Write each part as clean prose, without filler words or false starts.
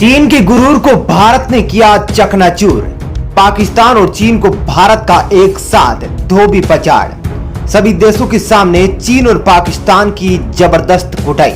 चीन के गुरूर को भारत ने किया चकनाचूर। पाकिस्तान और चीन को भारत का एक साथ धोबी पछाड़। सभी देशों के सामने चीन और पाकिस्तान की जबरदस्त कुटाई।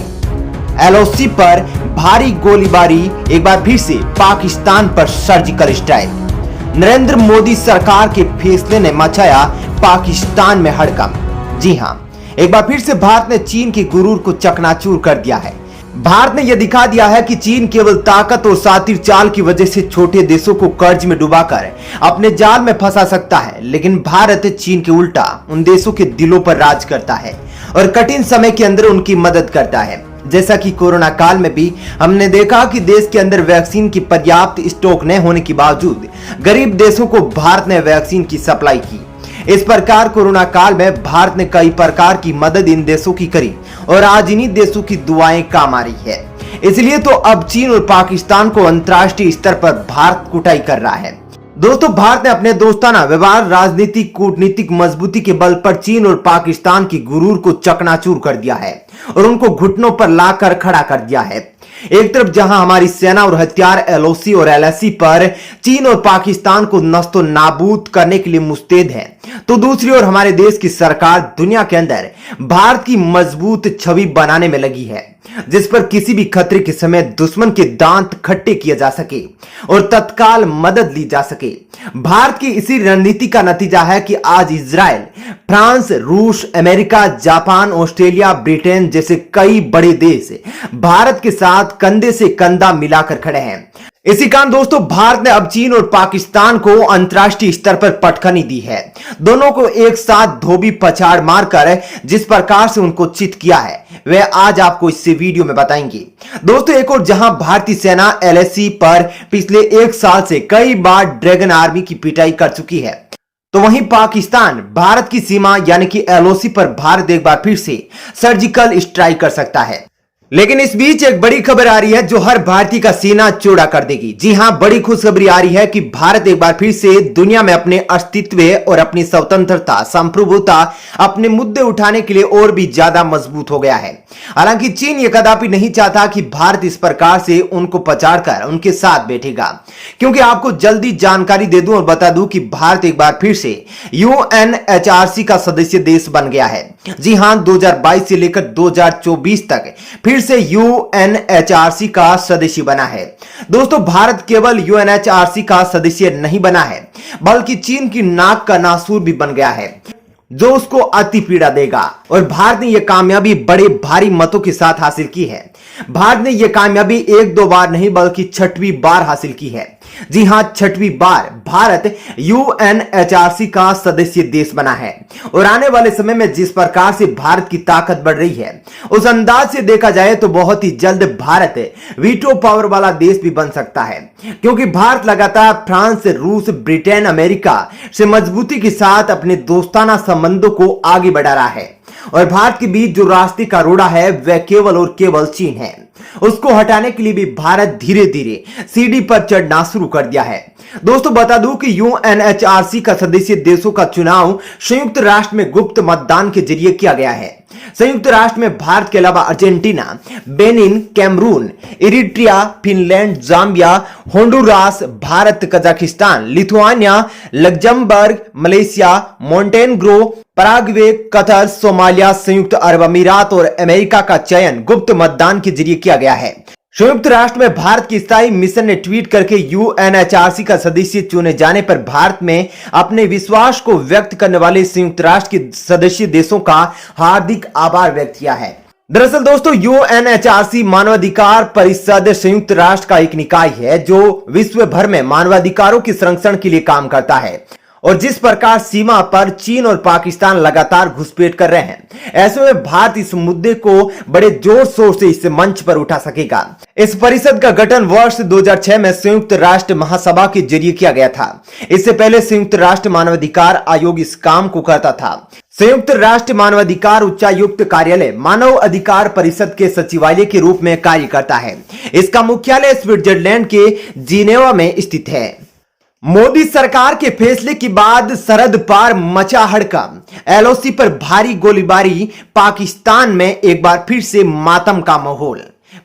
एलओसी पर भारी गोलीबारी, एक बार फिर से पाकिस्तान पर सर्जिकल स्ट्राइक। नरेंद्र मोदी सरकार के फैसले ने मचाया पाकिस्तान में हड़कंप। जी हां, एक बार फिर से भारत ने चीन के गुरूर को चकनाचूर कर दिया है। भारत ने यह दिखा दिया है कि चीन केवल ताकत और शातिर चाल की वजह से छोटे देशों को कर्ज में डुबाकर अपने जाल में फंसा सकता है, लेकिन भारत चीन के उल्टा उन देशों के दिलों पर राज करता है और कठिन समय के अंदर उनकी मदद करता है। जैसा कि कोरोना काल में भी हमने देखा कि देश के अंदर वैक्सीन की पर्याप्त स्टॉक न होने के बावजूद गरीब देशों को भारत ने वैक्सीन की सप्लाई की। इस प्रकार कोरोना काल में भारत ने कई प्रकार की मदद इन देशों की करी और आज इन्हीं देशों की दुआएं काम आ रही है। इसलिए तो अब चीन और पाकिस्तान को अंतर्राष्ट्रीय स्तर पर भारत कुटाई कर रहा है। दोस्तों, भारत ने अपने दोस्ताना व्यवहार, राजनीतिक, कूटनीतिक मजबूती के बल पर चीन और पाकिस्तान की गुरूर को चकनाचूर कर दिया है और उनको घुटनों पर लाकर खड़ा कर दिया है। एक तरफ जहां हमारी सेना और हथियार एलओसी और एलएसी पर चीन और पाकिस्तान को नस्तो नाबूद करने के लिए मुस्तैद है, तो दूसरी ओर हमारे देश की सरकार दुनिया के अंदर भारत की मजबूत छवि बनाने में लगी है, जिस पर किसी भी खतरे के समय दुश्मन के दांत खट्टे किए जा सके और तत्काल मदद ली जा सके। भारत की इसी रणनीति का नतीजा है कि आज इजराइल, फ्रांस, रूस, अमेरिका, जापान, ऑस्ट्रेलिया, ब्रिटेन जैसे कई बड़े देश भारत के साथ कंधे से कंधा मिलाकर खड़े हैं। इसी कारण दोस्तों, भारत ने अब चीन और पाकिस्तान को अंतर्राष्ट्रीय स्तर पर पटखनी दी है। दोनों को एक साथ धोबी पछाड़ मारकर जिस प्रकार से उनको चित किया है वह आज आपको इस वीडियो में बताएंगे। दोस्तों, एक और जहां भारतीय सेना एलएसी पर पिछले एक साल से कई बार ड्रैगन आर्मी की पिटाई कर चुकी है, तो वहीं पाकिस्तान भारत की सीमा यानी कि एलओसी पर भारत एक बार फिर से सर्जिकल स्ट्राइक कर सकता है। लेकिन इस बीच एक बड़ी खबर आ रही है जो हर भारतीय का सीना चौड़ा कर देगी। जी हां, बड़ी खुशखबरी आ रही है कि भारत एक बार फिर से दुनिया में अपने अस्तित्व और अपनी स्वतंत्रता, संप्रभुता, अपने मुद्दे उठाने के लिए और भी ज्यादा मजबूत हो गया है। हालांकि चीन यह कदापि नहीं चाहता कि भारत इस प्रकार से उनको पछाड़कर उनके साथ बैठेगा, क्योंकि आपको जल्दी जानकारी दे दूं और बता दूं कि भारत एक बार फिर से यूएनएचआरसी का सदस्य देश बन गया है। जी हां, 2022 से लेकर 2024 तक फिर से यूएनएचआरसी का सदस्य बना है। दोस्तों, भारत केवल यूएनएचआरसी का सदस्य नहीं बना है, बल्कि चीन की नाक का नासूर भी बन गया है, जो उसको अति पीड़ा देगा। और भारत ने यह कामयाबी बड़े भारी मतों के साथ हासिल की है। भारत ने यह कामयाबी एक दो बार नहीं बल्कि छठवीं बार हासिल की है। जी हां, छठवीं बार भारत यूएनएचआरसी का सदस्य देश बना है। और आने वाले समय में जिस प्रकार से भारत की ताकत बढ़ रही है, उस अंदाज से देखा जाए तो बहुत ही जल्द भारत वीटो पावर वाला देश भी बन सकता है, क्योंकि भारत लगातार फ्रांस, रूस, ब्रिटेन, अमेरिका से मजबूती के साथ अपने दोस्ताना संबंधों को आगे बढ़ा रहा है। और भारत के बीच जो रास्ते का रोड़ा है वह केवल और केवल चीन है। उसको हटाने के लिए भी भारत धीरे धीरे सीढ़ी पर चढ़ना शुरू कर दिया है। दोस्तों, बता दूं कि यूएनएचआरसी का सदस्य देशों का चुनाव संयुक्त राष्ट्र में गुप्त मतदान के जरिए किया गया है। संयुक्त राष्ट्र में भारत के अलावा Argentina, Benin, Cameroon, Eritrea, Finland, Zambia, Honduras, Bharat, Kazakhstan, Lithuania, Luxembourg, Malaysia, Montenegro, Paraguay, Qatar, Somalia, संयुक्त अरब अमीरात और अमेरिका का चयन गुप्त मतदान के जरिए किया गया है। संयुक्त राष्ट्र में भारत की स्थायी मिशन ने ट्वीट करके यूएनएचआरसी का सदस्य चुने जाने पर भारत में अपने विश्वास को व्यक्त करने वाले संयुक्त राष्ट्र के सदस्य देशों का हार्दिक आभार व्यक्त किया है। दरअसल दोस्तों, यूएनएचआरसी मानवाधिकार परिषद संयुक्त राष्ट्र का एक निकाय है जो विश्व भर में मानवाधिकारों के संरक्षण के लिए काम करता है। और जिस प्रकार सीमा पर चीन और पाकिस्तान लगातार घुसपैठ कर रहे हैं, ऐसे में भारत इस मुद्दे को बड़े जोर शोर से इस मंच पर उठा सकेगा। इस परिषद का गठन वर्ष 2006 में संयुक्त राष्ट्र महासभा के जरिए किया गया था। इससे पहले संयुक्त राष्ट्र मानवाधिकार आयोग इस काम को करता था। संयुक्त राष्ट्र मानवाधिकार उच्चायुक्त कार्यालय मानव अधिकार परिषद के सचिवालय के रूप में कार्य करता है। इसका मुख्यालय स्विट्जरलैंड के जिनेवा में स्थित है। मोदी सरकार के फैसले के बाद सरहद पार मचा हड़कंप। एलओसी पर भारी गोलीबारी, पाकिस्तान में एक बार फिर से मातम का माहौल।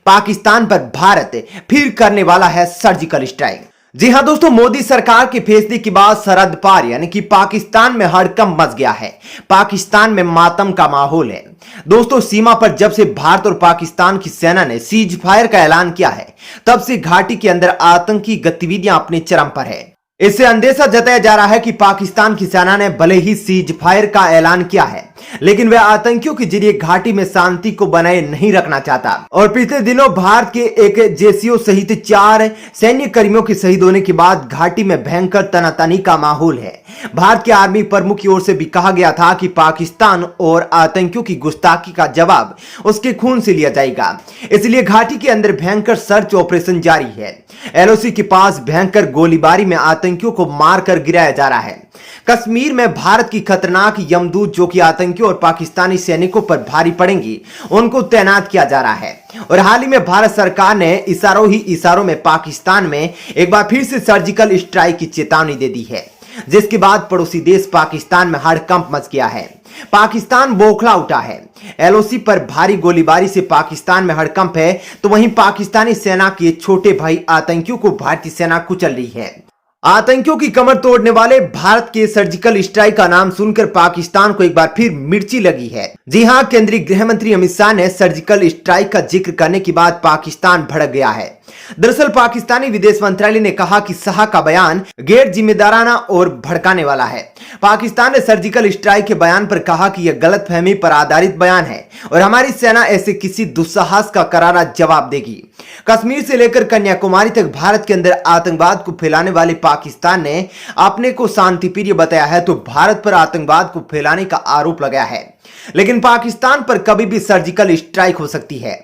पाकिस्तान पर भारत फिर करने वाला है सर्जिकल स्ट्राइक। जी हां दोस्तों, मोदी सरकार के फैसले के बाद सरहद पार यानी कि पाकिस्तान में हड़कंप मच गया है। पाकिस्तान में मातम का माहौल है। दोस्तों, सीमा पर जब से भारत और पाकिस्तान की सेना ने सीज फायर का ऐलान किया है, तब से घाटी के अंदर आतंकी गतिविधियां अपने चरम पर है। इससे अंदेशा जताया जा रहा है कि पाकिस्तान की सेना ने भले ही सीज फायर का ऐलान किया है, लेकिन वह आतंकियों के जरिए घाटी में शांति को बनाए नहीं रखना चाहता। और पिछले दिनों भारत के एक जेसीओ सहित 4 सैन्य कर्मियों के शहीद होने के बाद घाटी में भयंकर तनातनी का माहौल है। भारत के आर्मी प्रमुख की ओर से भी कहा गया था कि पाकिस्तान और आतंकियों की गुस्ताखी का जवाब उसके खून से लिया जाएगा। इसलिए घाटी के अंदर भयंकर सर्च ऑपरेशन जारी है। एलओसी के पास भयंकर गोलीबारी में आतंकियों को मारकर गिराया जा रहा है। कश्मीर में भारत की खतरनाक यमदूत जो कि आतंकियों और पाकिस्तानी सैनिकों पर भारी पड़ेंगी, उनको तैनात किया जा रहा है। और हाल ही में भारत सरकार ने इशारों ही इशारों में पाकिस्तान में एक बार फिर से सर्जिकल स्ट्राइक की चेतावनी दे दी है, जिसके बाद पड़ोसी देश पाकिस्तान में हड़कंप मच गया है। पाकिस्तान बौखला उठा है। एलओसी पर भारी गोलीबारी से पाकिस्तान में हड़कंप है, तो वहीं पाकिस्तानी सेना के छोटे भाई आतंकियों को भारतीय सेना कुचल रही है। आतंकियों की कमर तोड़ने वाले भारत के सर्जिकल स्ट्राइक का नाम सुनकर पाकिस्तान को एक बार फिर मिर्ची लगी है। जी हां, केंद्रीय गृह मंत्री अमित शाह ने सर्जिकल स्ट्राइक का जिक्र करने के बाद पाकिस्तान भड़क गया है। दरअसल पाकिस्तानी विदेश मंत्रालय ने कहा कि शाह का बयान गैर जिम्मेदाराना और भड़काने वाला है। पाकिस्तान ने सर्जिकल स्ट्राइक के बयान पर कहा कि यह गलतफहमी पर आधारित बयान है और हमारी सेना ऐसे किसी दुस्साहस का करारा जवाब देगी। कश्मीर से लेकर कन्याकुमारी तक भारत के अंदर आतंकवाद को फैलाने वाले पाकिस्तान ने अपने को शांतिप्रिय बताया है, तो भारत पर आतंकवाद को फैलाने का आरोप लगाया है। लेकिन पाकिस्तान पर कभी भी सर्जिकल स्ट्राइक हो सकती है,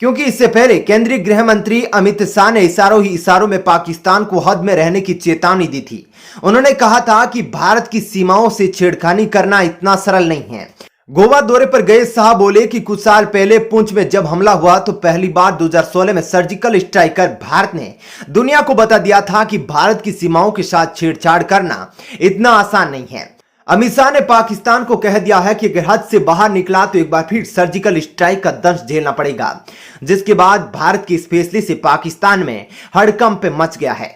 क्योंकि इससे पहले केंद्रीय गृह मंत्री अमित शाह ने इशारों ही इशारों में पाकिस्तान को हद में रहने की चेतावनी दी थी। उन्होंने कहा था कि भारत की सीमाओं से छेड़खानी करना इतना सरल नहीं है। गोवा दौरे पर गए शाह बोले कि कुछ साल पहले पुंछ में जब हमला हुआ तो पहली बार 2016 में सर्जिकल स्ट्राइक कर भारत ने दुनिया को बता दिया था कि भारत की सीमाओं के साथ छेड़छाड़ करना इतना आसान नहीं है। अमित शाह ने पाकिस्तान को कह दिया है कि अगर हद से बाहर निकला तो एक बार फिर सर्जिकल स्ट्राइक का दंश झेलना पड़ेगा, जिसके बाद भारत के इस फैसले से पाकिस्तान में हड़कंप मच गया है।